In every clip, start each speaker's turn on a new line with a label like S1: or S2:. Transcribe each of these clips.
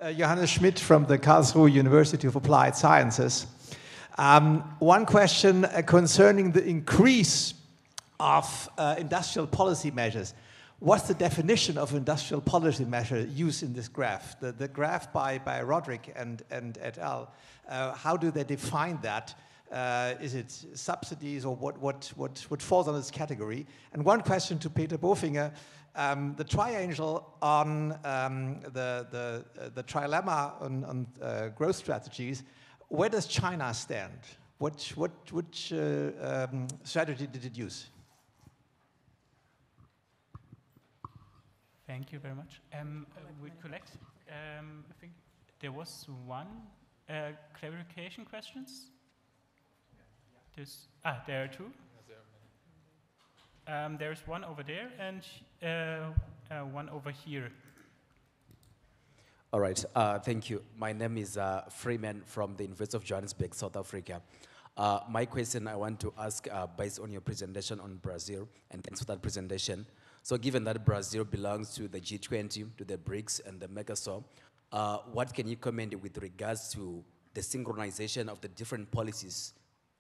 S1: Johannes Schmidt from the Karlsruhe University of Applied Sciences. One question concerning the increase of industrial policy measures. What's the definition of industrial policy measure used in this graph? The graph by Roderick and et al. How do they define that? Is it subsidies or what falls on this category? And one question to Peter Bofinger. The triangle on the trilemma on growth strategies, where does China stand? Which strategy did it use?
S2: Thank you very much. We collect, I think there was one clarification questions. There are two. There's one over there and one over here.
S3: All right, thank you. My name is Freeman from the University of Johannesburg, South Africa. My question I want to ask based on your presentation on Brazil, and thanks for that presentation. So given that Brazil belongs to the G20, to the BRICS and the Mercosur, what can you comment with regards to the synchronization of the different policies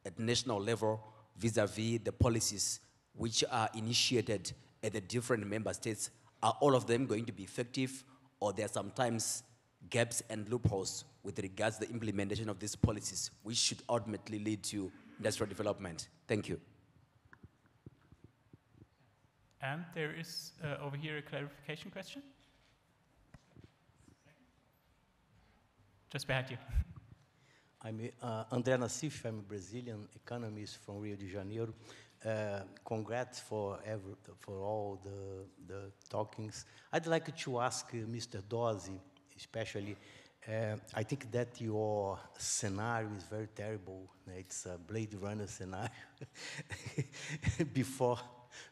S3: at national level vis-a-vis the policies which are initiated at the different member states? Are all of them going to be effective, or there are sometimes gaps and loopholes with regards to the implementation of these policies, which should ultimately lead to industrial development? Thank you.
S2: And there is over here a clarification question. Just behind you.
S4: I'm André Nassif, I'm a Brazilian economist from Rio de Janeiro. Congrats for all the talkings. I'd like to ask Mr. Dosi, especially, I think that your scenario is very terrible. It's a Blade Runner scenario.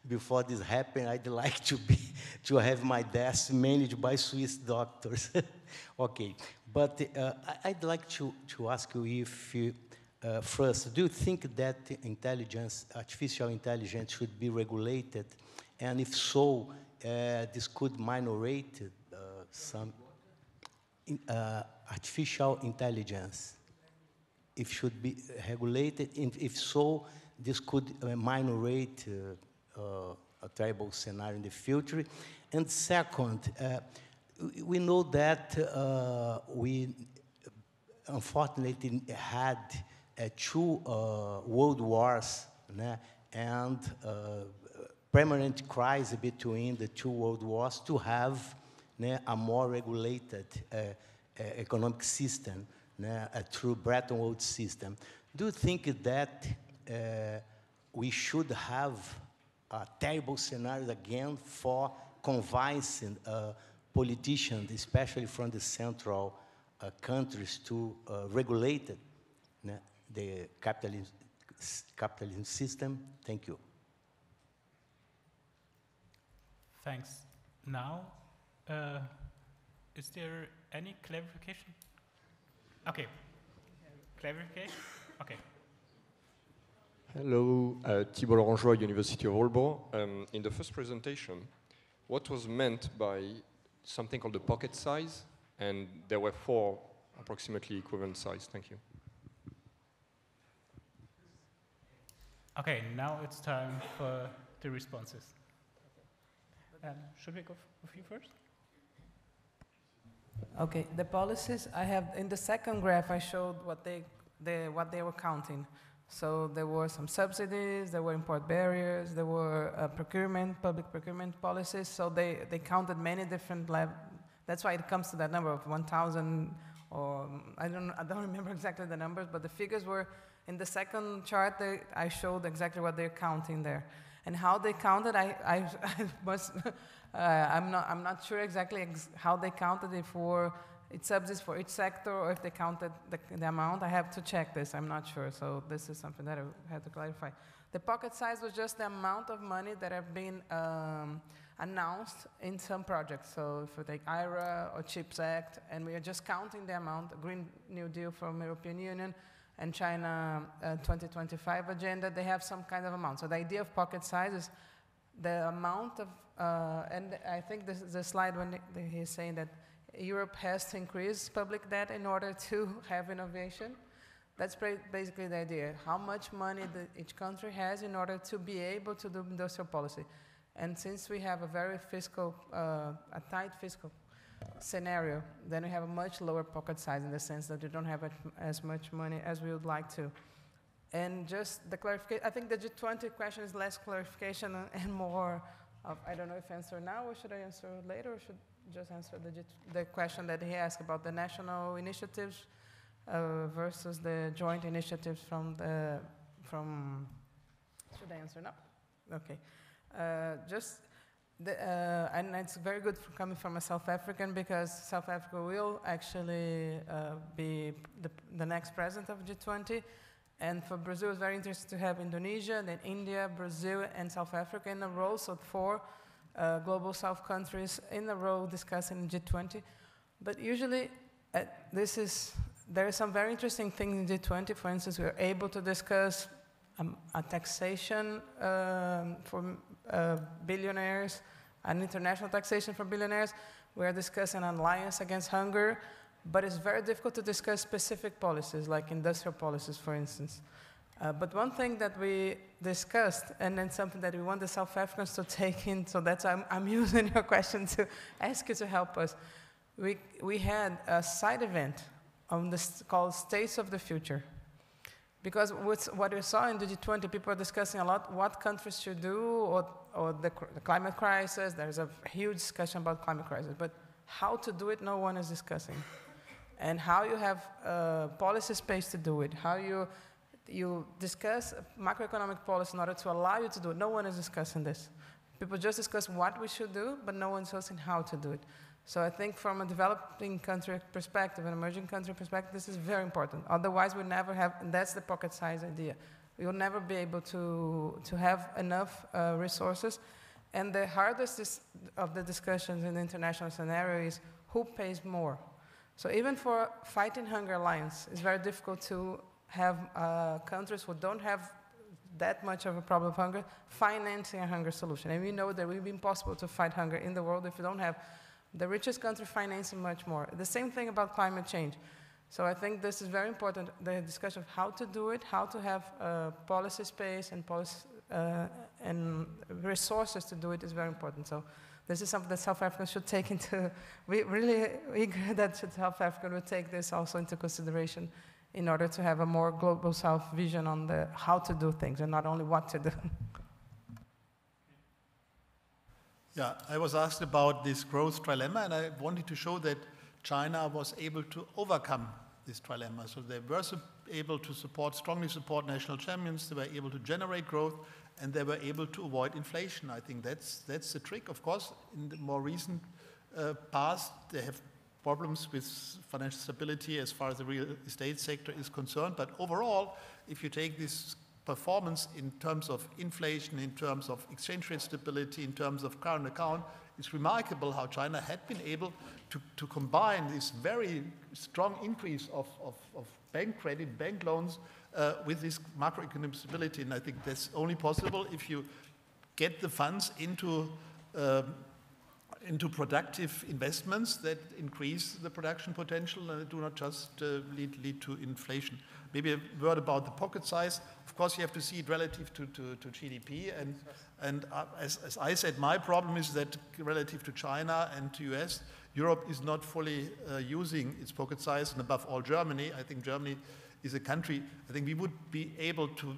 S4: Before this happened, I'd like to have my desk managed by Swiss doctors. Okay, but I'd like to ask you if first, do you think that artificial intelligence should be regulated? And if so, this could minorate some artificial intelligence. If should be regulated, if so, this could minorate a terrible scenario in the future. And second, we know that we unfortunately had two world wars, and permanent crisis between the two world wars to have a more regulated economic system, a true Bretton Woods system. Do you think that we should have a terrible scenario again for convincing politicians, especially from the central countries, to regulate it, the capitalism system? Thank you.
S2: Thanks. Now, is there any clarification? Okay. Clarification? Okay.
S5: Hello, Thibault Laurent-Joie, University of Aalborg. In the first presentation, what was meant by something called the pocket size? And there were 4 approximately equivalent size. Thank you.
S2: Okay, now it's time for the responses. Should we go with you first?
S6: Okay, the policies I have in the second graph. I showed what they were counting. So there were some subsidies, there were import barriers, there were public procurement policies. So they counted many different levels. That's why it comes to that number of 1,000, or I don't remember exactly the numbers, but the figures were in the second chart. I showed exactly what they're counting there, and how they counted. I must. I'm not sure exactly how they counted it for. It's subsidies for each sector, or if they counted the amount. I have to check this. I'm not sure. So this is something that I had to clarify. The pocket size was just the amount of money that have been announced in some projects. So if we take IRA or CHIPS Act, and we are just counting the amount, Green New Deal from European Union and China 2025 agenda, they have some kind of amount. So the idea of pocket size is the amount of, and I think this is the slide when he's saying that Europe has to increase public debt in order to have innovation. That's basically the idea. How much money each country has in order to be able to do industrial policy. And since we have a very fiscal, a tight fiscal scenario, then we have a much lower pocket size in the sense that we don't have as much money as we would like to. And just the clarification, I think the G20 question is less clarification and more of, I don't know if answer now or should I answer later or should just answer the question that he asked about the national initiatives versus the joint initiatives from, should I answer now? Okay. And it's very good coming from a South African because South Africa will actually be the next president of G20. And for Brazil, it's very interesting to have Indonesia, then India, Brazil, and South Africa in a row. So 4 global South countries in a row discussing G20. But usually, there are some very interesting things in G20. For instance, we are able to discuss a taxation for billionaires, an international taxation for billionaires. We are discussing an alliance against hunger. But it's very difficult to discuss specific policies, like industrial policies, for instance. But one thing that we discussed, and then something that we want the South Africans to take in, so that's I'm using your question to ask you to help us. We had a side event on this called States of the Future. Because what we saw in the G20, people are discussing a lot what countries should do, or the climate crisis. There's a huge discussion about climate crisis. But how to do it, no one is discussing. And how you have policy space to do it, how you discuss macroeconomic policy in order to allow you to do it. No one is discussing this. People just discuss what we should do, but no one's discussing how to do it. So I think from a developing country perspective, an emerging country perspective, this is very important. Otherwise, we never have, and that's the pocket size idea. We will never be able to have enough resources. And the hardest of the discussions in the international scenario is who pays more. So even for Fighting Hunger Alliance, it's very difficult to have countries who don't have that much of a problem of hunger financing a hunger solution. And we know that it will be impossible to fight hunger in the world if you don't have the richest country financing much more. The same thing about climate change. So I think this is very important, the discussion of how to do it, how to have policy space and policy and resources to do it is very important. So this is something that South Africans should take into, we really eager that South Africa would take this also into consideration in order to have a more global South vision on the how to do things and not only what to do.
S7: Yeah, I was asked about this growth trilemma, and I wanted to show that China was able to overcome this trilemma. So they were able to strongly support national champions, they were able to generate growth, and they were able to avoid inflation. I think that's the trick. Of course, in the more recent past, they have problems with financial stability as far as the real estate sector is concerned. But overall, if you take this performance in terms of inflation, in terms of exchange rate stability, in terms of current account, it's remarkable how China had been able to combine this very strong increase of bank credit, bank loans, with this macroeconomic stability. And I think that's only possible if you get the funds into productive investments that increase the production potential and do not just lead to inflation. Maybe a word about the pocket size. Of course, you have to see it relative to GDP. And as I said, my problem is that relative to China and to US, Europe is not fully using its pocket size, and above all Germany. I think Germany is a country, I think we would be able to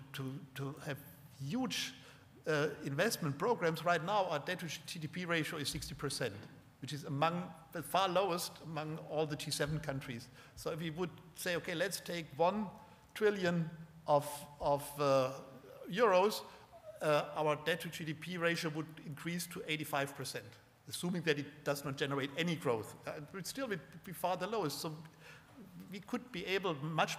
S7: have huge investment programs. Right now, our debt to GDP ratio is 60%, which is among the far lowest among all the G7 countries. So if we would say, okay, let's take 1 trillion of euros, our debt to GDP ratio would increase to 85%, assuming that it does not generate any growth. It would still be far the lowest. So we could be able much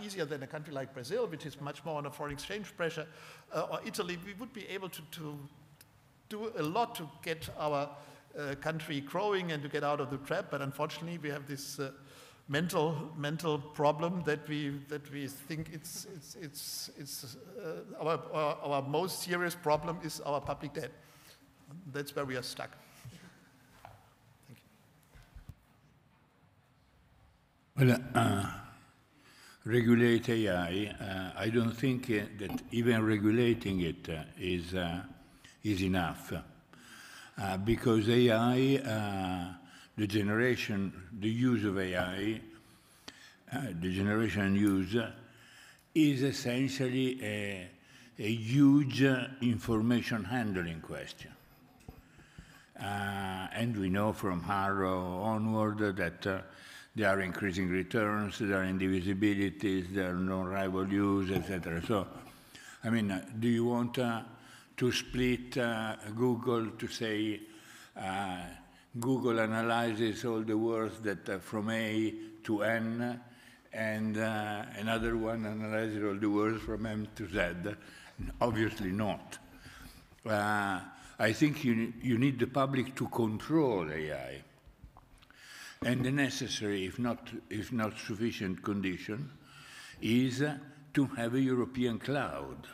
S7: easier than a country like Brazil, which is much more on a foreign exchange pressure, or Italy, we would be able to do a lot to get our country growing and to get out of the trap. But unfortunately, we have this mental problem that we think our most serious problem is our public debt. That's where we are stuck. Thank you.
S8: Well, regulate AI, I don't think that even regulating it is enough. Because AI, the use of AI, the generation and use, is essentially a huge information handling question. And we know from Harrow onward that there are increasing returns, there are indivisibilities, there are non-rival use, etc. So, I mean, do you want to split Google to say Google analyzes all the words that from A to N, and another one analyzes all the words from M to Z? Obviously not. I think you need the public to control AI. And the necessary, if not sufficient condition, is to have a European cloud.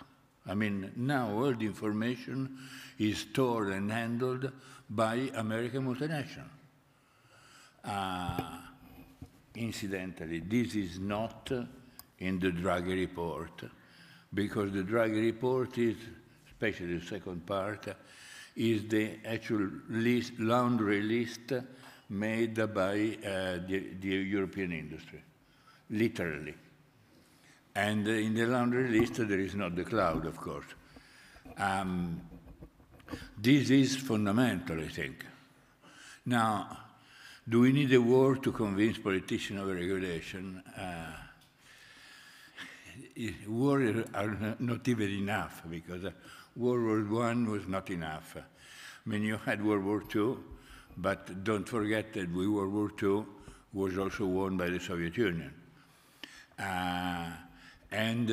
S8: I mean, now all the information is stored and handled by American multinational. Incidentally, this is not in the Draghi report, because the Draghi report is, especially the second part, is the actual laundry list made by the European industry, literally. And in the laundry list, there is not the cloud, of course. This is fundamental, I think. Now, do we need a war to convince politicians of regulation? Wars are not even enough, because World War I was not enough. I mean, you had World War II, but don't forget that World War II was also won by the Soviet Union. And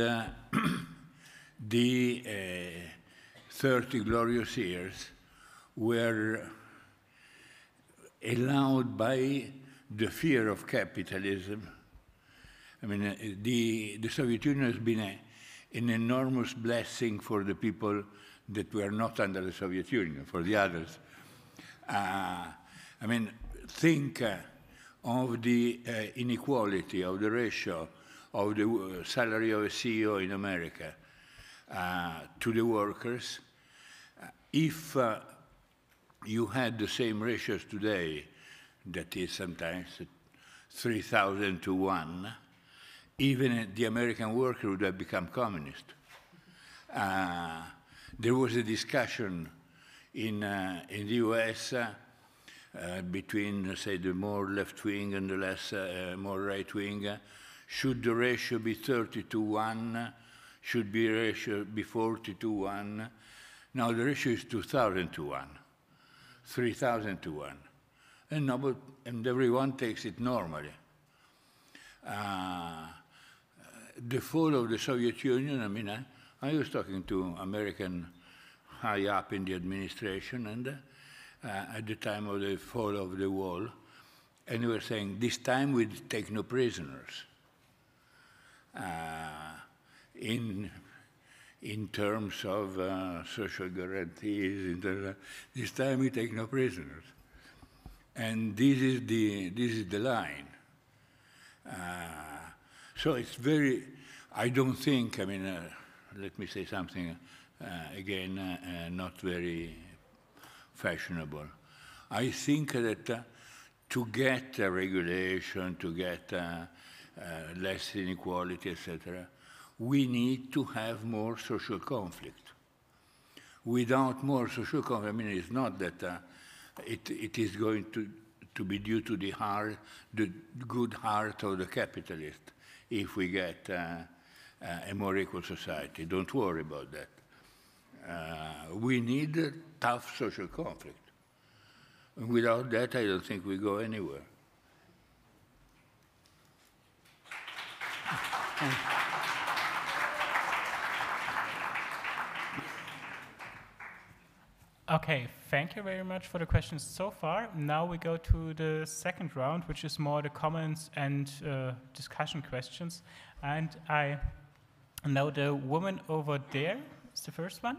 S8: the 30 glorious years were allowed by the fear of capitalism. I mean, the Soviet Union has been an enormous blessing for the people that were not under the Soviet Union, for the others. I mean, think of the inequality, of the ratio of the salary of a CEO in America to the workers. If you had the same ratios today, that is sometimes 3,000 to 1, even the American worker would have become communist. There was a discussion in the US between, say, the more left-wing and the less, more right-wing. Should the ratio be 30 to 1? Should the ratio be 40 to 1? Now the ratio is 2,000 to 1, 3,000 to 1. And everyone takes it normally. The fall of the Soviet Union, I mean, I was talking to American high up in the administration, and at the time of the fall of the wall, and they were saying, this time we'd take no prisoners in terms of social guarantees. This time we take no prisoners. And this is the line. So it's very, I don't think, I mean, let me say something, again, not very fashionable. I think that to get regulation, to get less inequality, etc., we need to have more social conflict. Without more social conflict, I mean, it's not that it is going to be due to the good heart of the capitalist if we get a more equal society. Don't worry about that. We need tough social conflict. And without that, I don't think we go anywhere.
S2: Okay, thank you very much for the questions so far. Now we go to the second round, which is more the comments and discussion questions. And I know the woman over there is the first one.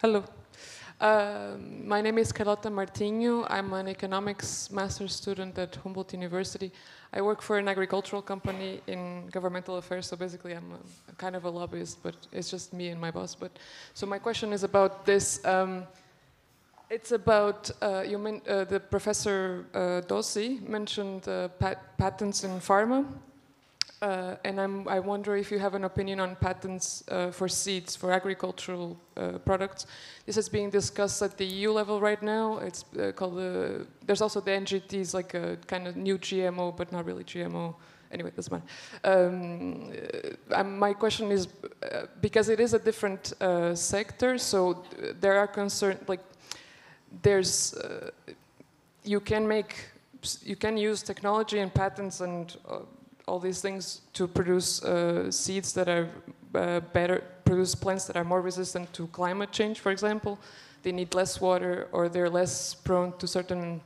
S9: Hello. My name is Carlota Martinho. I'm an economics master's student at Humboldt University. I work for an agricultural company in governmental affairs, so basically I'm a kind of a lobbyist, but it's just me and my boss. So my question is about this. It's about, the Professor Dosi mentioned patents in pharma. And I wonder if you have an opinion on patents for seeds, for agricultural products. This is being discussed at the EU level right now. It's called there's also the NGTs, like a kind of new GMO, but not really GMO. Anyway, doesn't matter. My question is, because it is a different sector, so there are concerns, like there's, you can use technology and patents and all these things to produce seeds that are produce plants that are more resistant to climate change, for example. They need less water, or they're less prone to certain,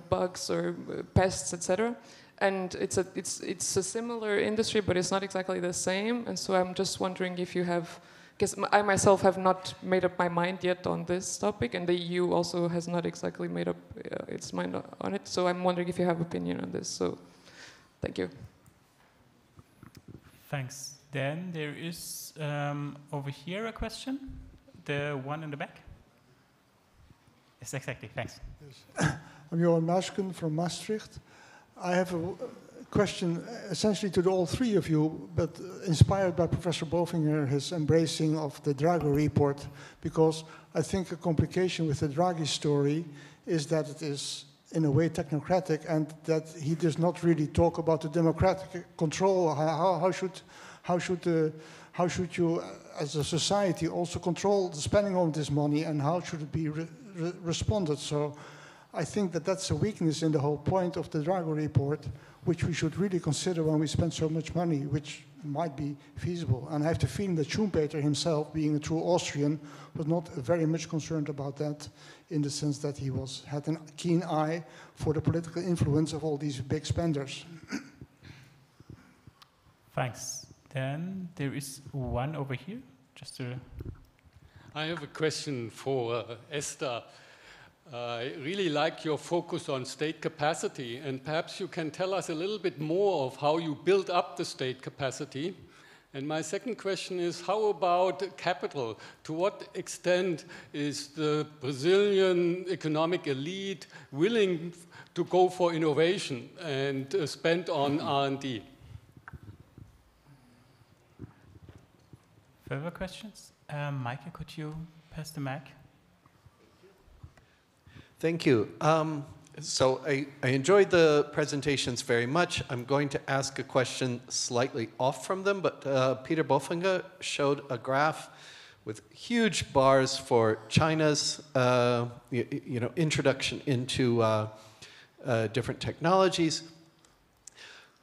S9: bugs or pests, etc. And it's a similar industry, but it's not exactly the same. And so I'm just wondering if you have, because I myself have not made up my mind yet on this topic, and the EU also has not exactly made up its mind on it. So I'm wondering if you have opinion on this. So, thank you.
S2: Thanks. Then there is over here a question. The one in the back. Yes, exactly. Thanks.
S10: Yes. I'm Johan Maasken from Maastricht. I have a question essentially to all three of you, but inspired by Professor Bofinger, his embracing of the Draghi report, because I think a complication with the Draghi story is that it is in a way technocratic, and that he does not really talk about the democratic control. How should you as a society also control the spending of this money, and how should it be responded? So I think that that's a weakness in the whole point of the Draghi report, which we should really consider when we spend so much money, which might be feasible. And I have the feeling that Schumpeter himself, being a true Austrian, was not very much concerned about that, in the sense that he had a keen eye for the political influence of all these big spenders.
S2: Thanks. Then there is one over here.
S11: I have a question for Esther. I really like your focus on state capacity, and perhaps you can tell us a little bit more of how you build up the state capacity. And my second question is, how about capital? To what extent is the Brazilian economic elite willing to go for innovation and spend on R&D?
S2: Further questions? Michael, could you pass the mic?
S12: Thank you. So I enjoyed the presentations very much. I'm going to ask a question slightly off from them, but Peter Bofinger showed a graph with huge bars for China's introduction into different technologies.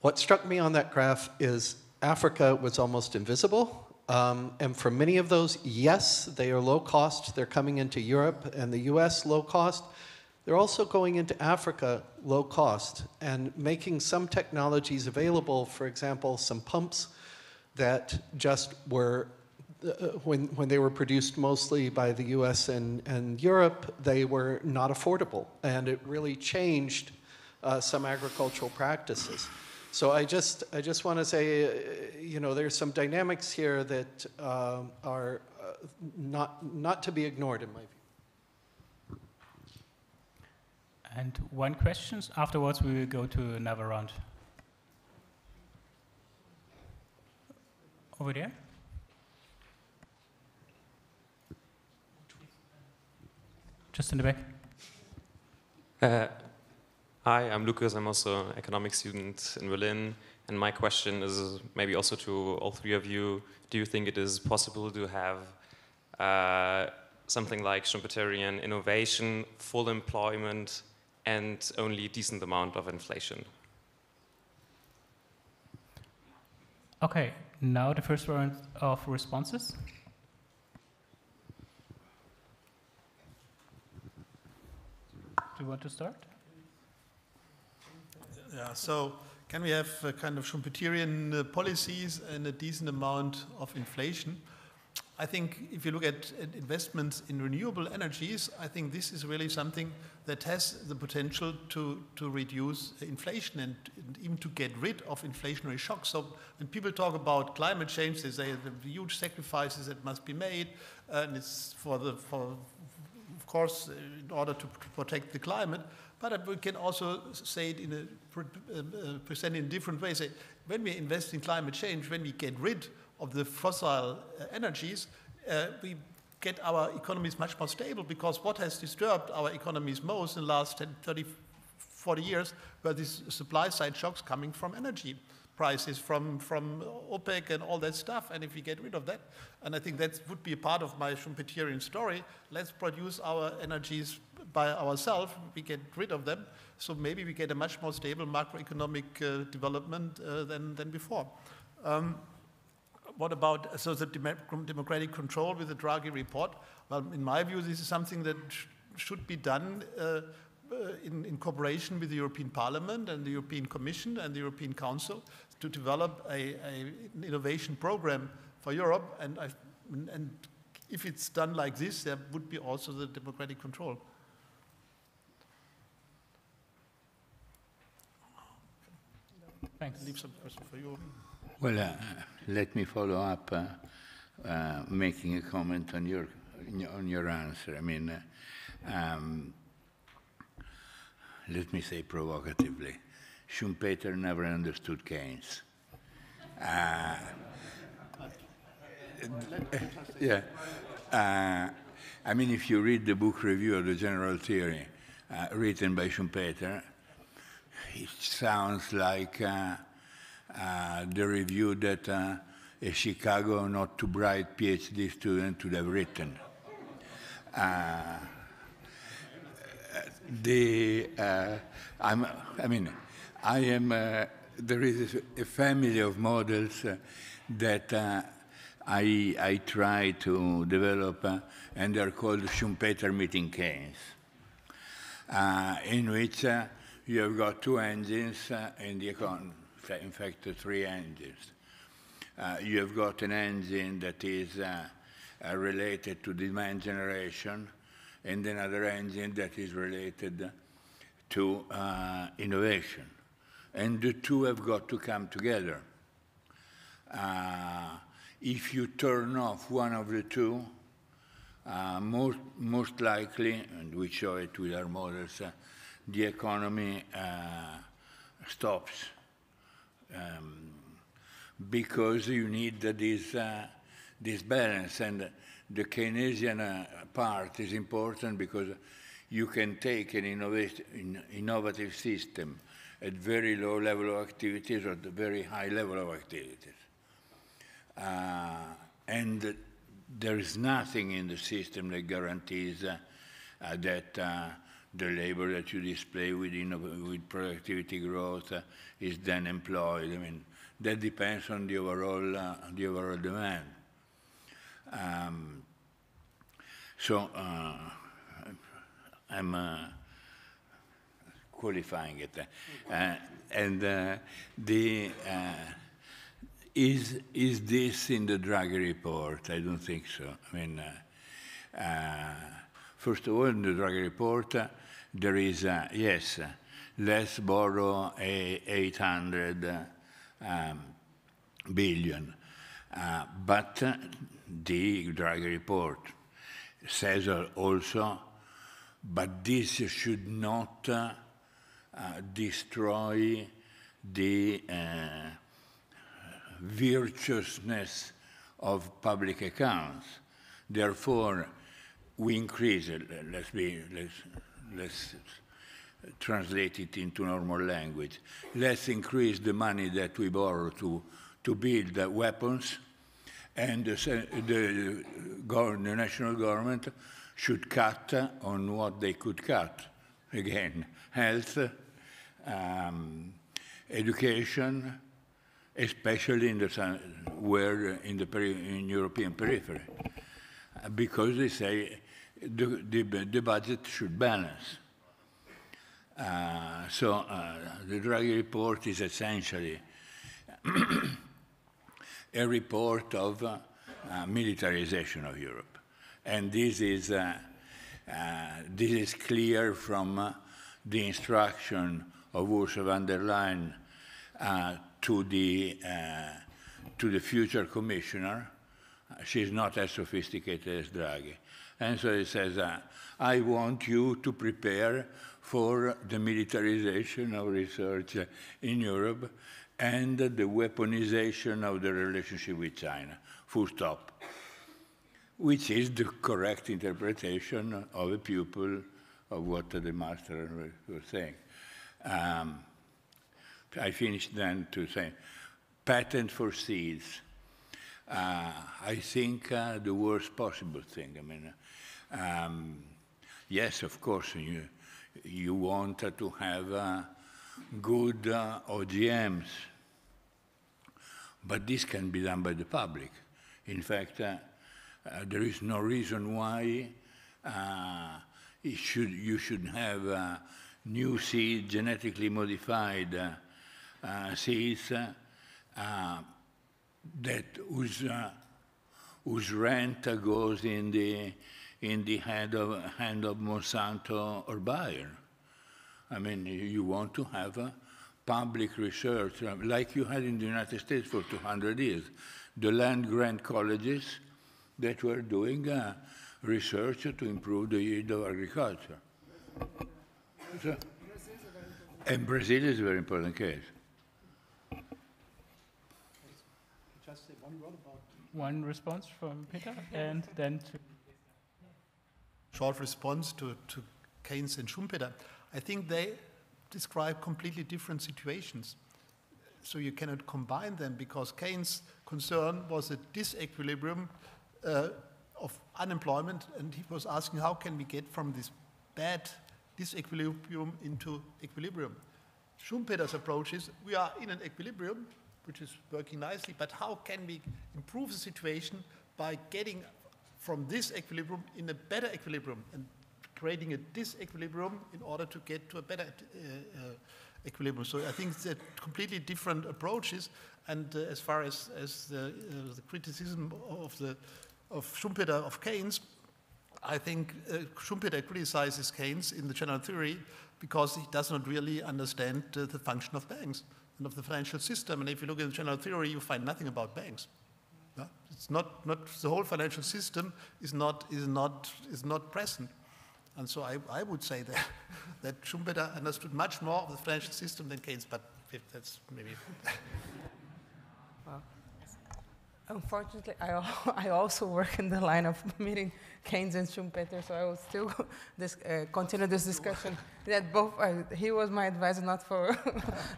S12: What struck me on that graph is Africa was almost invisible. And for many of those, yes, they are low cost. They're coming into Europe and the US low cost. They're also going into Africa low cost and making some technologies available, for example, some pumps that just were, when they were produced mostly by the US and Europe, they were not affordable. And it really changed some agricultural practices. So I just want to say, there's some dynamics here that are not to be ignored in my view.
S2: And one question. Afterwards, we will go to another round. Over there. Just in the back.
S13: Hi, I'm Lucas. I'm also an economics student in Berlin. And my question is maybe also to all three of you. Do you think it is possible to have something like Schumpeterian innovation, full employment, and only a decent amount of inflation?
S2: Okay, now the first round of responses. Do you want to start?
S7: Yeah, so can we have kind of Schumpeterian policies and a decent amount of inflation? I think if you look at investments in renewable energies, I think this is really something that has the potential to reduce inflation and even to get rid of inflationary shocks. So when people talk about climate change, they say the huge sacrifices that must be made, and it's of course, in order to protect the climate. But we can also say it present in different ways. When we invest in climate change, when we get rid of the fossil energies, we get our economies much more stable, because what has disturbed our economies most in the last 10, 30, 40 years were these supply side shocks coming from energy prices, from OPEC and all that stuff. And if we get rid of that, and I think that would be a part of my Schumpeterian story, let's produce our energies by ourselves, we get rid of them, so maybe we get a much more stable macroeconomic development than before. What about the democratic control with the Draghi report? Well, in my view, this is something that should be done in cooperation with the European Parliament and the European Commission and the European Council to develop an innovation program for Europe. And if it's done like this, there would be also the democratic control.
S2: Thanks.
S7: Leave some question for you.
S8: Well, let me follow up, making a comment on your answer. I mean, let me say provocatively, Schumpeter never understood Keynes. Yeah. I mean, if you read the book Review of the General Theory, written by Schumpeter, it sounds like the review that a Chicago not too bright PhD student would have written. There is a family of models that I try to develop, and they're called Schumpeter meeting Keynes, in which you have got two engines in the economy. In fact, three engines. You have got an engine that is related to demand generation, and another engine that is related to innovation. And the two have got to come together. If you turn off one of the two, most likely, and we show it with our models, the economy stops. Because you need this balance, and the Keynesian part is important because you can take an innovative system at very low level of activities or at a very high level of activities. And there is nothing in the system that guarantees that the labor that you display with productivity growth is then employed. I mean, that depends on the overall demand. So I'm qualifying it. Is this in the Draghi report? I don't think so. I mean, first of all, in the Draghi report, there is, yes, let's borrow 800 billion. But the Draghi report says also, but this should not destroy the virtuousness of public accounts. Therefore, we increase it. Let's translate it into normal language. Let's increase the money that we borrow to build weapons, and the national government should cut on what they could cut. Again, health, education, especially in in European periphery, because they say the budget should balance. So the Draghi report is essentially a report of militarization of Europe. And this is clear from the instruction of Ursula von der Leyen to the future commissioner. She's not as sophisticated as Draghi. And so it says, I want you to prepare for the militarization of research in Europe and the weaponization of the relationship with China, full stop, which is the correct interpretation of a pupil of what the master was saying. I finished then to say, patent for seeds. I think the worst possible thing. I mean, yes, of course, you want to have good OGMs, but this can be done by the public. In fact, there is no reason why you should have new seeds, genetically modified seeds whose rent goes in the hand of Monsanto or Bayer. I mean, you want to have public research like you had in the United States for 200 years. The land-grant colleges that were doing research to improve the yield of agriculture. So, and Brazil is a very important case.
S2: Just say one word about one response from Peter, and then to
S7: short response to Keynes and Schumpeter. I think they describe completely different situations. So you cannot combine them, because Keynes' concern was a disequilibrium of unemployment, and he was asking how can we get from this bad disequilibrium into equilibrium. Schumpeter's approach is we are in an equilibrium, which is working nicely, but how can we improve the situation by getting from this equilibrium in a better equilibrium and creating a disequilibrium in order to get to a better equilibrium. So I think it's completely different approaches, and as far as the criticism of Schumpeter of Keynes, I think Schumpeter criticizes Keynes in the general theory because he does not really understand the function of banks and of the financial system. And if you look at the general theory, you find nothing about banks. Yeah? It's not the whole financial system is not present. And so I would say that Schumpeter understood much more of the financial system than Keynes, but that's maybe.
S6: Well, unfortunately, I also work in the line of meeting Keynes and Schumpeter, so I will still continue this discussion. That both he was my advisor, not for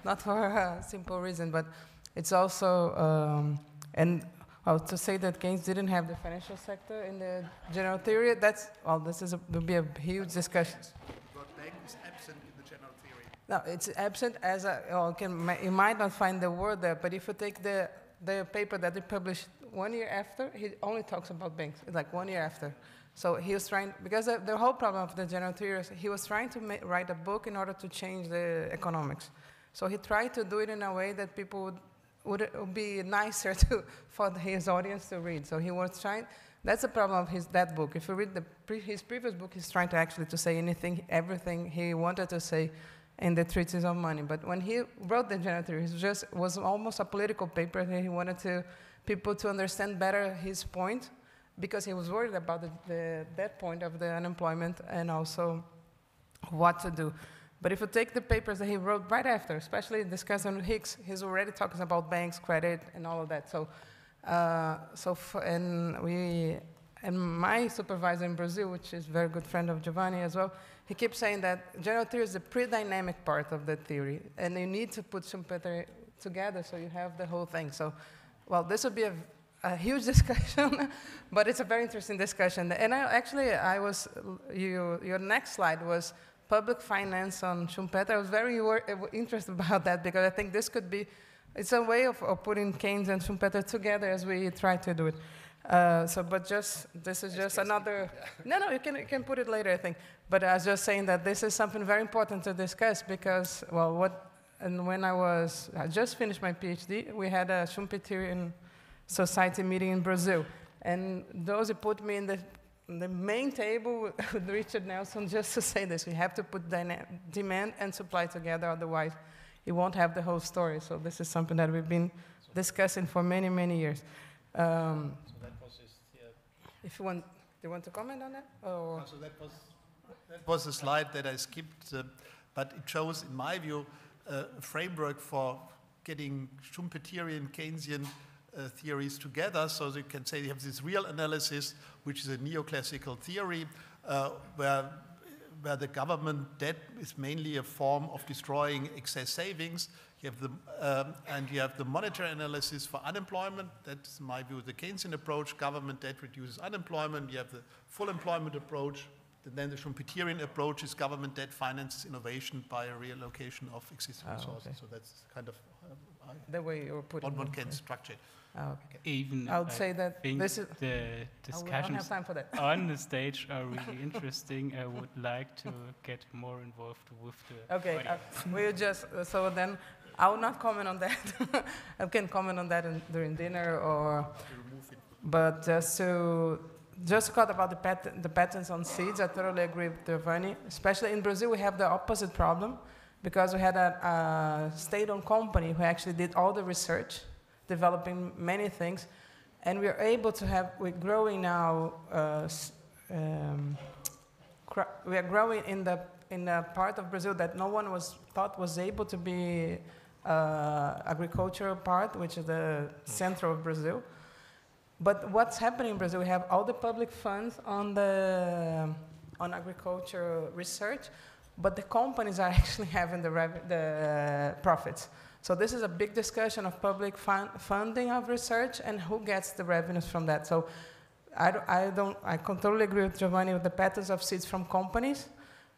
S6: a simple reason, but it's also to say that Keynes didn't have the financial sector in the general theory. Will be a huge discussion.
S7: But bank is absent in the general theory.
S6: No, it's absent as you might not find the word there, but if you take the paper that he published 1 year after, he only talks about banks. It's like 1 year after. So he was trying, because the whole problem of the general theory is he was trying to write a book in order to change the economics. So he tried to do it in a way that people would be nicer for his audience to read. So he was trying. That's the problem of that book. If you read his previous book, he's trying to say everything he wanted to say in the Treatise on Money. But when he wrote the general theory, it was almost a political paper. And he wanted people to understand better his point, because he was worried about that point of the unemployment and also what to do. But if you take the papers that he wrote right after, especially discussing with Hicks, he's already talking about banks, credit, and all of that. And my supervisor in Brazil, which is a very good friend of Giovanni as well, he keeps saying that general theory is the pre-dynamic part of the theory, and you need to put Schumpeter together so you have the whole thing. So, well, this would be a huge discussion, but it's a very interesting discussion. And your next slide was public finance on Schumpeter. I was very interested about that, because I think this could be, it's a way of putting Keynes and Schumpeter together as we try to do it. This is just another, no, you can put it later, I think. But I was just saying that this is something very important to discuss, because, when I just finished my PhD, we had a Schumpeterian society meeting in Brazil. And Dosi put me in the main table with Richard Nelson just to say this. We have to put demand and supply together, otherwise you won't have the whole story. So this is something that we've been discussing for many, many years.
S7: So that was just,
S6: if you want, do you want to comment on that? Or?
S7: So that was a slide that I skipped, but it shows, in my view, a framework for getting Schumpeterian, Keynesian theories together. So you can say you have this real analysis, which is a neoclassical theory, where the government debt is mainly a form of destroying excess savings. You have and you have the monetary analysis for unemployment. That's, in my view, the Keynesian approach. Government debt reduces unemployment. You have the full employment approach. And then the Schumpeterian approach is government debt finances innovation by a reallocation of existing resources.
S6: Okay.
S7: So that's kind of
S6: the way you're putting
S7: one can structure it.
S6: Okay.
S2: Even
S6: I would say that
S2: this
S6: is
S2: the discussions on the stage are really interesting. I would like to get more involved with the audience.
S6: We'll just so then I will not comment on that. I can comment on that during dinner or. But just to talk about the patents on seeds, I totally agree with Giovanni. Especially in Brazil, we have the opposite problem because we had a state-owned company who actually did all the research, developing many things, and we're able to have, we're growing now, we are growing in the part of Brazil that no one thought was able to be agricultural part, which is the center of Brazil. But what's happening in Brazil, we have all the public funds on agricultural research, but the companies are actually having the profits. So this is a big discussion of public funding of research and who gets the revenues from that. So I totally agree with Giovanni with the patents of seeds from companies,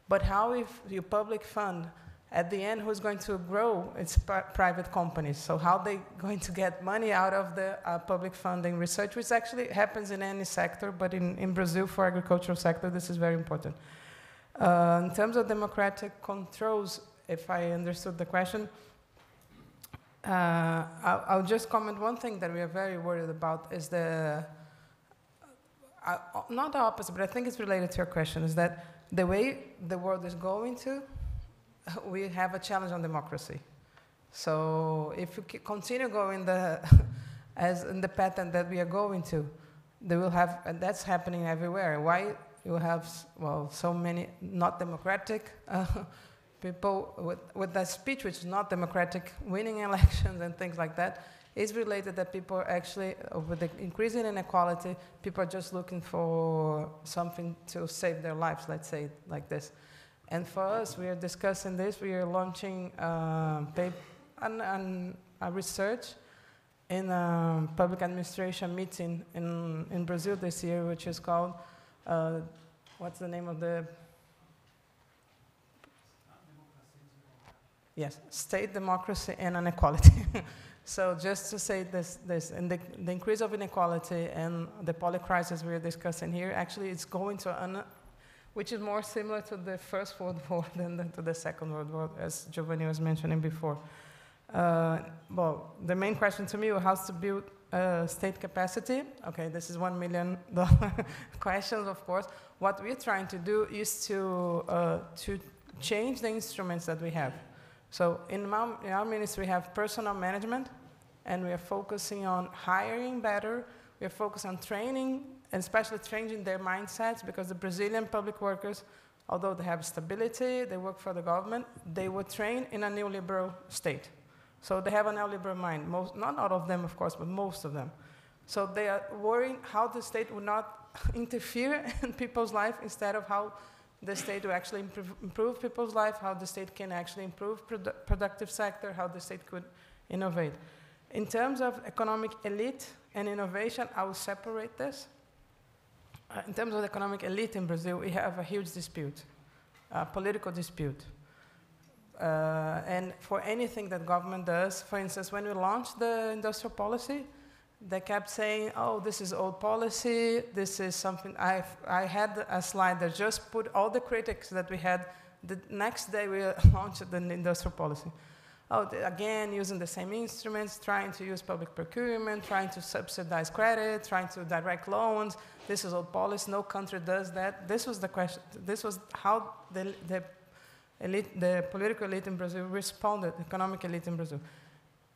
S6: but how if you public fund, at the end, who's going to grow? It's private companies. So how they going to get money out of the public funding research, which actually happens in any sector, but in Brazil for agricultural sector, this is very important. In terms of democratic controls, if I understood the question, I'll just comment one thing that we are very worried about is not the opposite, but I think it's related to your question, is that the way the world is going to, we have a challenge on democracy. So if you continue going as in the pattern that we are going to, they will have, and that's happening everywhere. Why you have, well, so many not democratic people with that speech, which is not democratic, winning elections and things like that, is related that people are actually, with the increasing inequality, people are just looking for something to save their lives, let's say it like this. And for us, we are discussing this. We are launching a research in a public administration meeting in Brazil this year, which is called, what's the name of the? Yes, State, Democracy, and Inequality. So just to say this and the increase of inequality and the polycrisis we are discussing here, actually it's going to which is more similar to the First World War than to the Second World War, as Giovanni was mentioning before. Well, the main question to me was how to build state capacity. Okay, this is $1 million questions, of course. What we're trying to do is to change the instruments that we have. So in our ministry, we have personnel management, and we are focusing on hiring better. We are focused on training, and especially changing their mindsets, because the Brazilian public workers, although they have stability, they work for the government, they were trained in a neoliberal state. So they have a neoliberal mind. Not all of them, of course, but most of them. So they are worrying how the state will not interfere in people's life, instead of how the state will actually improve people's life, how the state can actually improve productive sector, how the state could innovate. In terms of economic elite and innovation, I will separate this. In terms of the economic elite in Brazil, we have a huge dispute, a political dispute. And for anything that government does, for instance, when we launched the industrial policy, they kept saying, oh, this is old policy, this is something, I had a slide that just put all the critics that we had. The next day we launched the industrial policy. again, using the same instruments, trying to use public procurement, trying to subsidize credit, trying to direct loans. This is old policy. No country does that. This was the question. This was how the political elite in Brazil responded, economic elite in Brazil.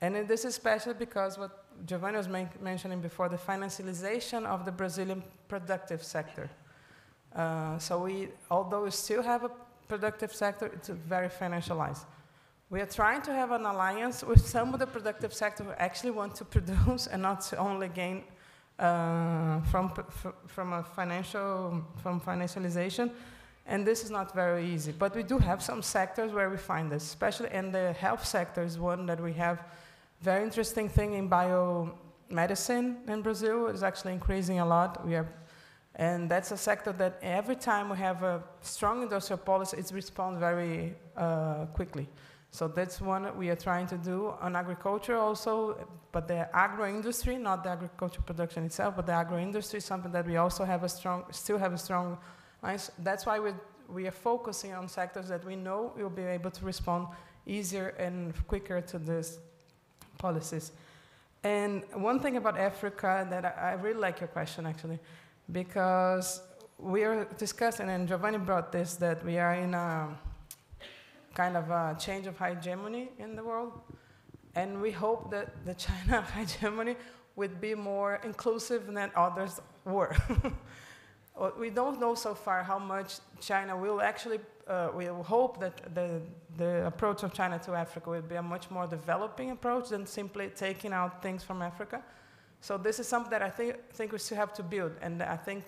S6: And this is special because what Giovanni was mentioning before, the financialization of the Brazilian productive sector. So although we still have a productive sector, it's very financialized. We are trying to have an alliance with some of the productive sector who actually want to produce and not to only gain from financialization. And this is not very easy. But we do have some sectors where we find this, especially in the health sector is one that we have very interesting thing in biomedicine in Brazil. It's actually increasing a lot. And that's a sector that every time we have a strong industrial policy, it responds very quickly. So that's one we are trying to do on agriculture also, but the agro-industry, not the agriculture production itself, but the agro-industry is something that we also have still have a strong lines. That's why we are focusing on sectors that we know will be able to respond easier and quicker to these policies. And one thing about Africa that I really like your question actually, because we are discussing, and Giovanni brought this, that we are in a kind of a change of hegemony in the world. And we hope that the China hegemony would be more inclusive than others were. We don't know so far how much China will actually, we hope that the approach of China to Africa will be a much more developing approach than simply taking out things from Africa. So this is something that I think we still have to build. And I think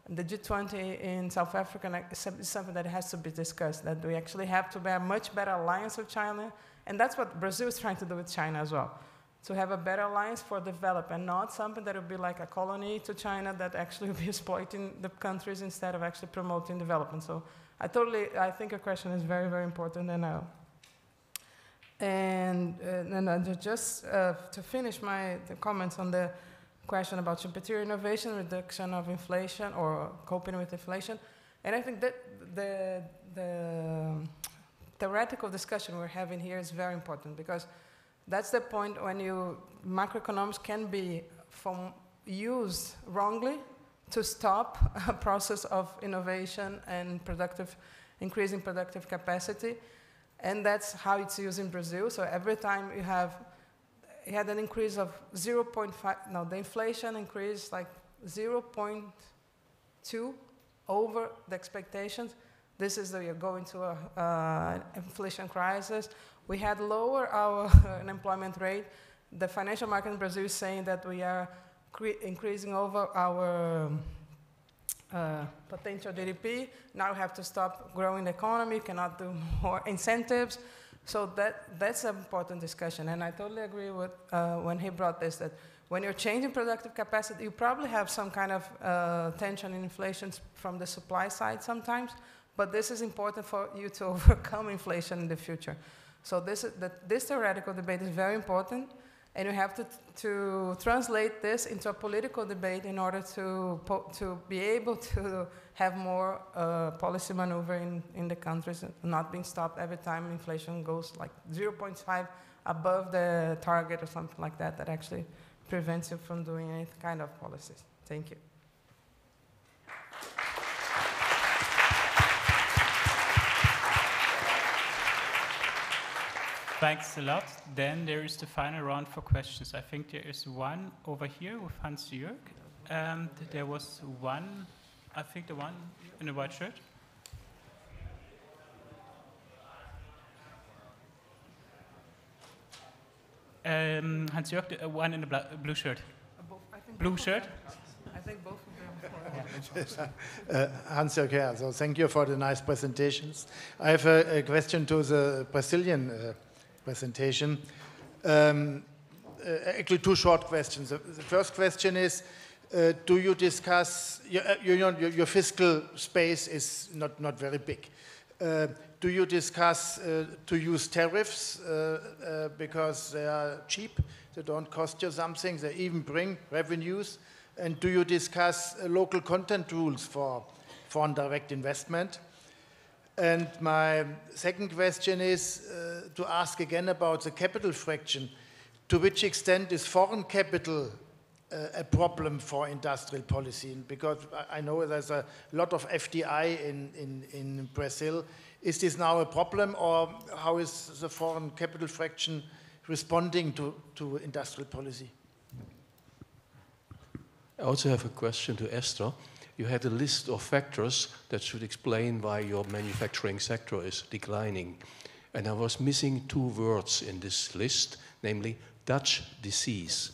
S6: the G20 in South Africa is something that has to be discussed, that we actually have to have a much better alliance with China. And that's what Brazil is trying to do with China as well, to have a better alliance for development, not something that will be like a colony to China that actually will be exploiting the countries instead of actually promoting development. So I think your question is very, very important. And just to finish the comments on the question about superior innovation, reduction of inflation, or coping with inflation. And I think that the theoretical discussion we're having here is very important, because that's the point when macroeconomics can be used wrongly to stop a process of innovation and increasing productive capacity. And that's how it's used in Brazil. So every time you had an increase of 0.5, the inflation increased like 0.2 over the expectations. This is you're going to an inflation crisis. We had lower our unemployment rate. The financial market in Brazil is saying that we are increasing over our potential GDP. Now we have to stop growing the economy, cannot do more incentives. So that's an important discussion. And I totally agree with when he brought this, that when you're changing productive capacity, you probably have some kind of tension in inflation from the supply side sometimes. But this is important for you to overcome inflation in the future. So this theoretical debate is very important, and you have to translate this into a political debate in order to be able to have more policy maneuver in the countries, not being stopped every time inflation goes like 0.5 above the target or something like that, that actually prevents you from doing any kind of policies. Thank you.
S2: Thanks a lot. Then there is the final round for questions. I think there is one over here with Hans-Jörg. And there was one, I think the one in the white shirt. Hans-Jörg, the one in the blue shirt. Blue shirt?
S6: I think both of them.
S14: Hans-Jörg here. So thank you for the nice presentations. I have a question to the Brazilian presentation. Actually, two short questions. The first question is, do you discuss, your fiscal space is not very big. Do you discuss to use tariffs because they are cheap, they don't cost you something, they even bring revenues? And do you discuss local content rules for foreign direct investment? And my second question is to ask again about the capital fraction. To which extent is foreign capital a problem for industrial policy? Because I know there's a lot of FDI in Brazil. Is this now a problem, or how is the foreign capital fraction responding to industrial policy?
S15: I also have a question to Esther. You had a list of factors that should explain why your manufacturing sector is declining. And I was missing two words in this list, namely Dutch disease.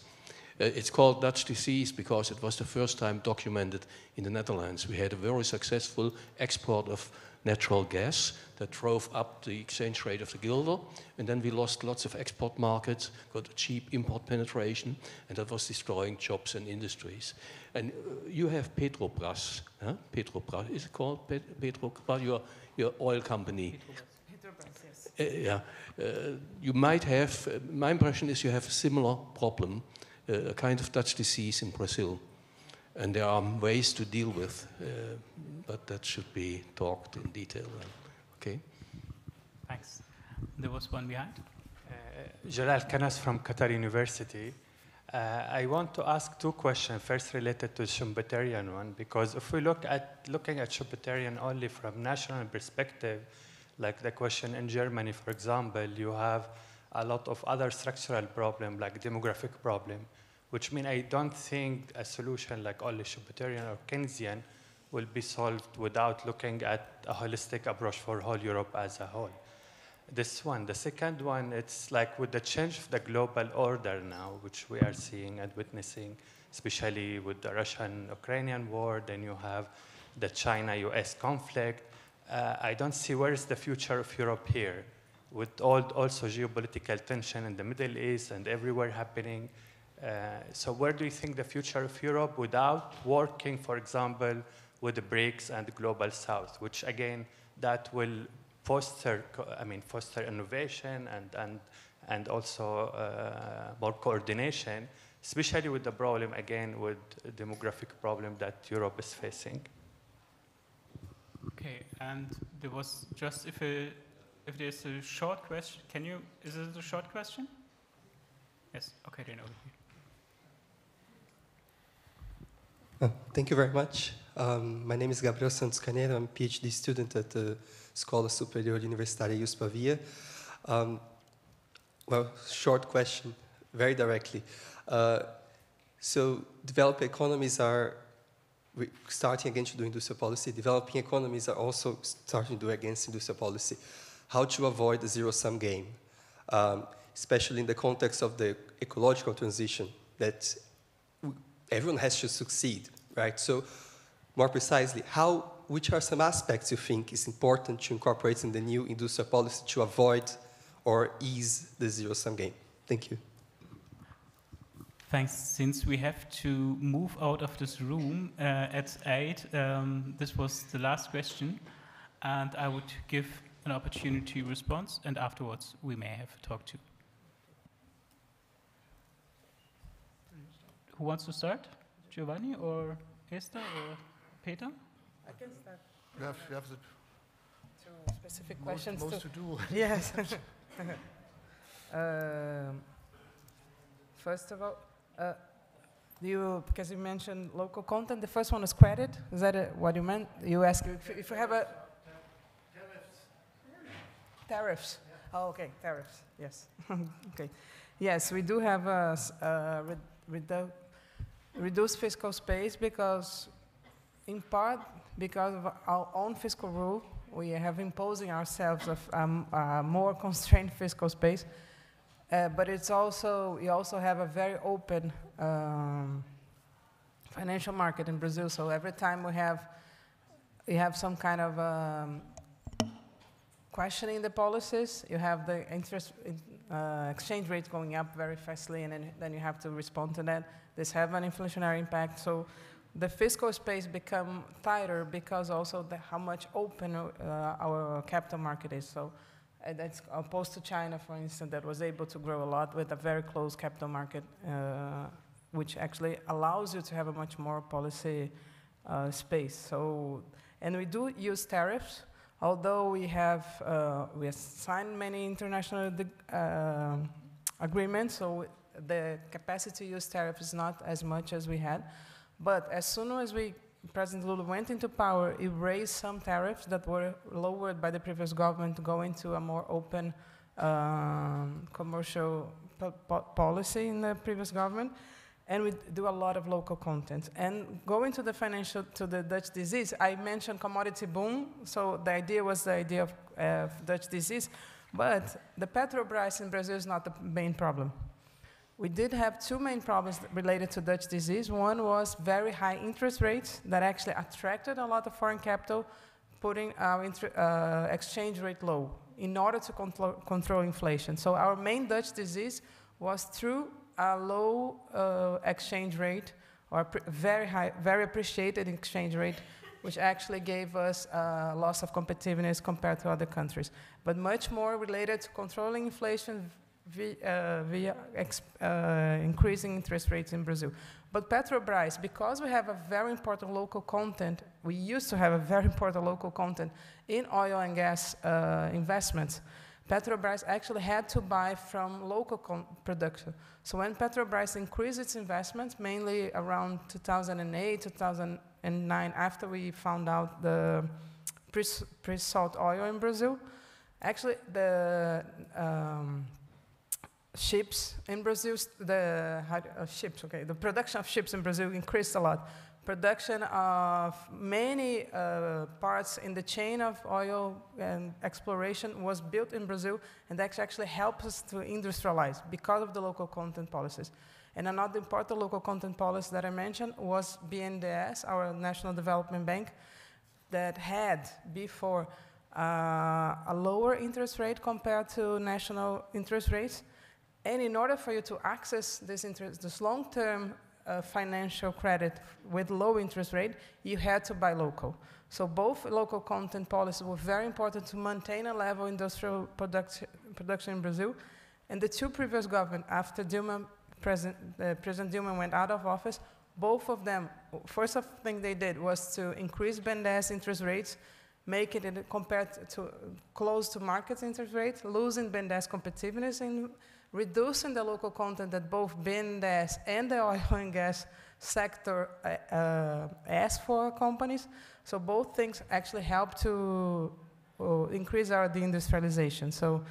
S15: It's called Dutch disease because it was the first time documented in the Netherlands. We had a very successful export of natural gas that drove up the exchange rate of the guilder, and then we lost lots of export markets, got a cheap import penetration, and that was destroying jobs and industries. And you have Petrobras, huh? Petrobras, is it called Petrobras, your oil company?
S6: Petrobras, yes.
S15: You might have, my impression is you have a similar problem, a kind of Dutch disease in Brazil. And there are ways to deal with, but that should be talked in detail. Okay.
S2: Thanks. There was one behind.
S16: Jalal Kanas from Qatar University. I want to ask two questions. First, related to the Schumpeterian one, because if we looking at Schumpeterian only from national perspective, like the question in Germany, for example, you have a lot of other structural problems, like demographic problem, which means I don't think a solution like only Schumpeterian or Keynesian will be solved without looking at a holistic approach for whole Europe as a whole. This one. The second one, it's like with the change of the global order now, which we are seeing and witnessing, especially with the Russian-Ukrainian war, then you have the China-US conflict. I don't see where is the future of Europe here, with also geopolitical tension in the Middle East and everywhere happening. So where do you think the future of Europe without working, for example, with the BRICS and the Global South, which again, that will foster innovation and also more coordination, especially with the problem, again, with the demographic problem that Europe is facing.
S2: Okay, and there was just, if there's a short question, is it a short question? Yes, okay, then over here.
S17: Thank you very much. My name is Gabriel Santos Caneiro. I'm a PhD student at the Escola Superior Universitária USP. Well, short question, very directly. So developed economies are starting again to do industrial policy. Developing economies are also starting to do against industrial policy. How to avoid the zero-sum game, especially in the context of the ecological transition that everyone has to succeed, right? So more precisely, which are some aspects you think is important to incorporate in the new industrial policy to avoid or ease the zero-sum game? Thank you.
S2: Thanks. Since we have to move out of this room at 8, this was the last question, and I would give an opportunity to respond, and afterwards we may have a talk too. Who wants to start? Giovanni or Esther or Peter?
S6: I can start.
S7: You have the
S6: two specific questions
S7: most to do.
S6: Yes. First of all, because you mentioned local content, the first one is credit. Is that what you meant? You asked if you have a tariffs. Oh, okay, tariffs. Yes. Okay. Yes, we do have a reduced fiscal space because, in part, because of our own fiscal rule, we have imposing ourselves a more constrained fiscal space. But it's also, we also have a very open financial market in Brazil. So every time we have some kind of questioning the policies, you have the exchange rate going up very fastly, and then you have to respond to that. This have an inflationary impact. So the fiscal space become tighter because also how much open our capital market is. So that's opposed to China, for instance, that was able to grow a lot with a very closed capital market, which actually allows you to have a much more policy space. So, and we do use tariffs, Although we have signed many international agreements, so the capacity to use tariff is not as much as we had. But as soon as President Lula went into power, he raised some tariffs that were lowered by the previous government to go into a more open commercial policy in the previous government. And we do a lot of local content. And going to the Dutch disease, I mentioned commodity boom. So the idea was the idea of Dutch disease. But the Petrobras in Brazil is not the main problem. We did have two main problems related to Dutch disease. One was very high interest rates that actually attracted a lot of foreign capital, putting our exchange rate low in order to control inflation. So our main Dutch disease was through a low exchange rate, or very appreciated exchange rate, which actually gave us a loss of competitiveness compared to other countries. But much more related to controlling inflation via increasing interest rates in Brazil. But Petrobras, because we have a very important local content, we used to have a very important local content in oil and gas investments, Petrobras actually had to buy from local production. So when Petrobras increased its investments, mainly around 2008, 2009, after we found out the pre-salt oil in Brazil, actually the ships in Brazil, the production of ships in Brazil increased a lot. Production of many parts in the chain of oil and exploration was built in Brazil, and that actually helps us to industrialize because of the local content policies. And another important local content policy that I mentioned was BNDES, our National Development Bank, that had before a lower interest rate compared to national interest rates. And in order for you to access this long-term financial credit with low interest rate, you had to buy local. So both local content policies were very important to maintain a level of industrial production in Brazil. And the two previous governments, after President Dilma went out of office, both of them, first thing they did was to increase BNDES interest rates, make it compared to close to market interest rates, losing BNDES competitiveness in reducing the local content that both BNDES and the oil and gas sector asked for companies. So both things actually help to increase our deindustrialization. So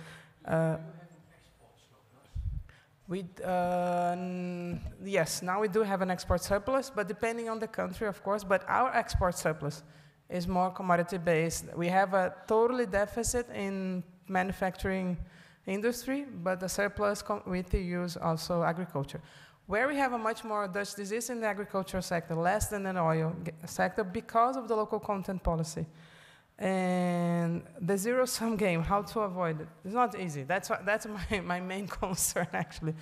S6: yes, now we do have an export surplus, but depending on the country, of course, but our export surplus is more commodity-based. We have a totally deficit in manufacturing industry, but the surplus with the use also agriculture. Where we have a much more Dutch disease in the agricultural sector, less than in the oil sector, because of the local content policy. And the zero-sum game, how to avoid it? It's not easy. That's my main concern, actually.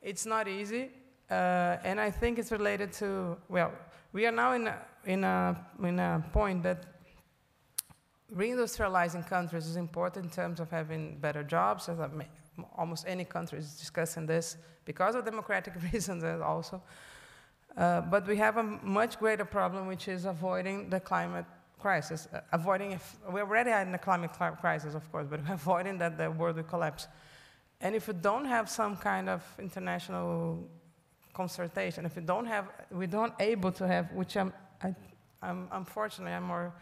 S6: It's not easy, and I think it's related to, well, we are now in a point that reindustrializing countries is important in terms of having better jobs, as almost any country is discussing this because of democratic reasons also. But we have a much greater problem, which is avoiding the climate crisis. We're already in a climate crisis, of course, but avoiding that the world will collapse. And if we don't have some kind of international consultation, if we don't able to have, which unfortunately I'm more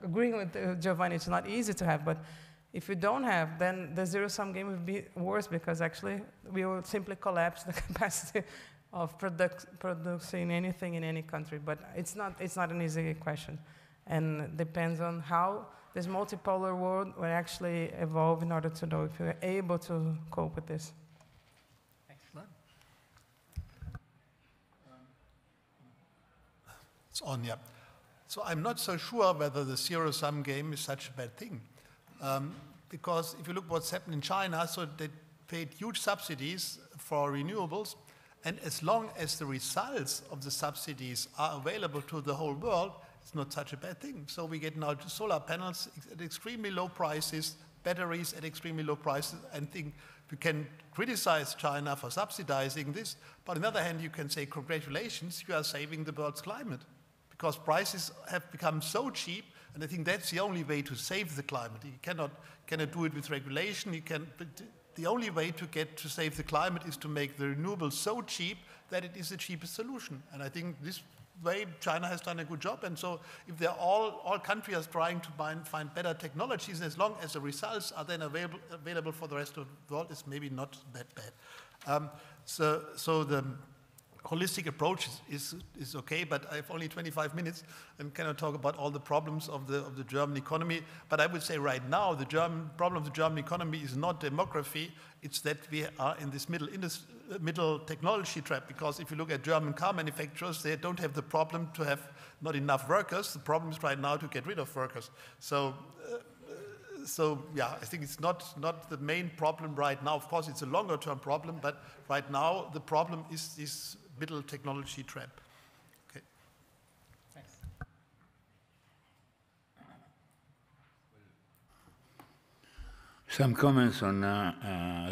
S6: agreeing with Giovanni, it's not easy to have, but if we don't have, then the zero-sum game will be worse, because actually we will simply collapse the capacity of producing anything in any country. But it's not an easy question, and it depends on how this multipolar world will actually evolve in order to know if we're able to cope with this.
S7: Excellent. It's on, yeah. So I'm not so sure whether the zero-sum game is such a bad thing. Because if you look what's happened in China, so they paid huge subsidies for renewables, and as long as the results of the subsidies are available to the whole world, it's not such a bad thing. So we get now solar panels at extremely low prices, batteries at extremely low prices, and think we can criticize China for subsidizing this, but on the other hand, you can say, congratulations, you are saving the world's climate. Because prices have become so cheap And I think that's the only way to save the climate. You cannot do it with regulation. But the only way to save the climate is to make the renewables so cheap that it is the cheapest solution. And I think this way China has done a good job. And so if they're all countries are trying to find better technologies, as long as the results are then available for the rest of the world, it's maybe not that bad. So the holistic approach is okay, but I have only 25 minutes and cannot talk about all the problems of the German economy. But I would say right now the problem of the German economy is not demography, it's that we are in this middle technology trap, because if you look at German car manufacturers, they don't have the problem to have not enough workers. The problem is right now to get rid of workers. So yeah, I think it's not the main problem right now. Of course, it's a longer term problem, but right now the problem is this middle technology trap. Okay.
S2: Thanks.
S8: Some comments on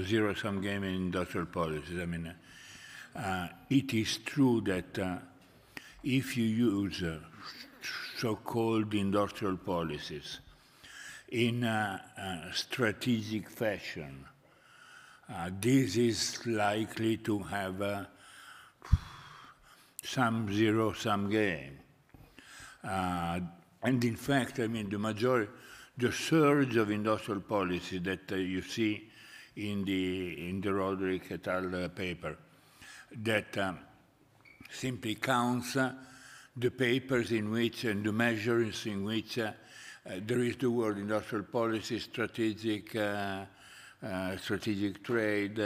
S8: zero-sum game in industrial policies. I mean, it is true that if you use so-called industrial policies in a strategic fashion, this is likely to have some zero-sum game. And in fact, I mean, the surge of industrial policy that you see in the Roderick et al. Paper, that simply counts the papers in which, and the measures in which there is the word industrial policy, strategic trade,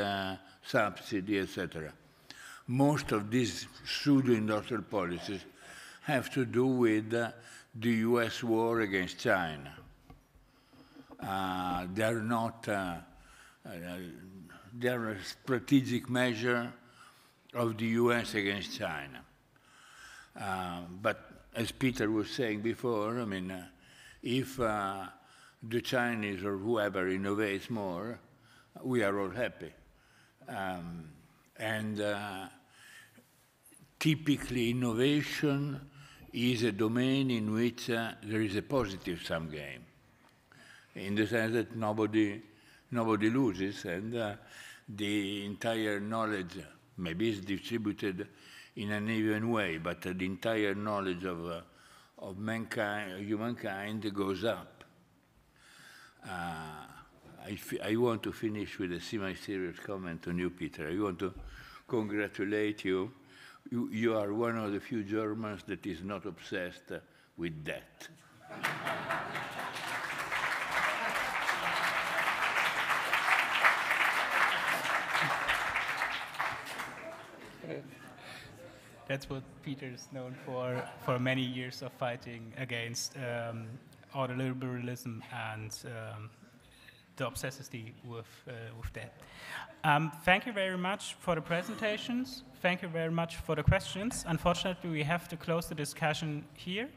S8: subsidy, etc. Most of these pseudo-industrial policies have to do with the US war against China. They're not, they're a strategic measure of the US against China. But as Peter was saying before, I mean, if the Chinese or whoever innovates more, we are all happy. Typically, innovation is a domain in which there is a positive sum game, in the sense that nobody loses, and the entire knowledge maybe is distributed in an even way, but the entire knowledge of mankind, humankind, goes up. I want to finish with a semi-serious comment on you, Peter. I want to congratulate you. You are one of the few Germans that is not obsessed with debt.
S2: That's what Peter is known for many years of fighting against ordoliberalism and the obsessivity with that. Thank you very much for the presentations. Thank you very much for the questions. Unfortunately, we have to close the discussion here.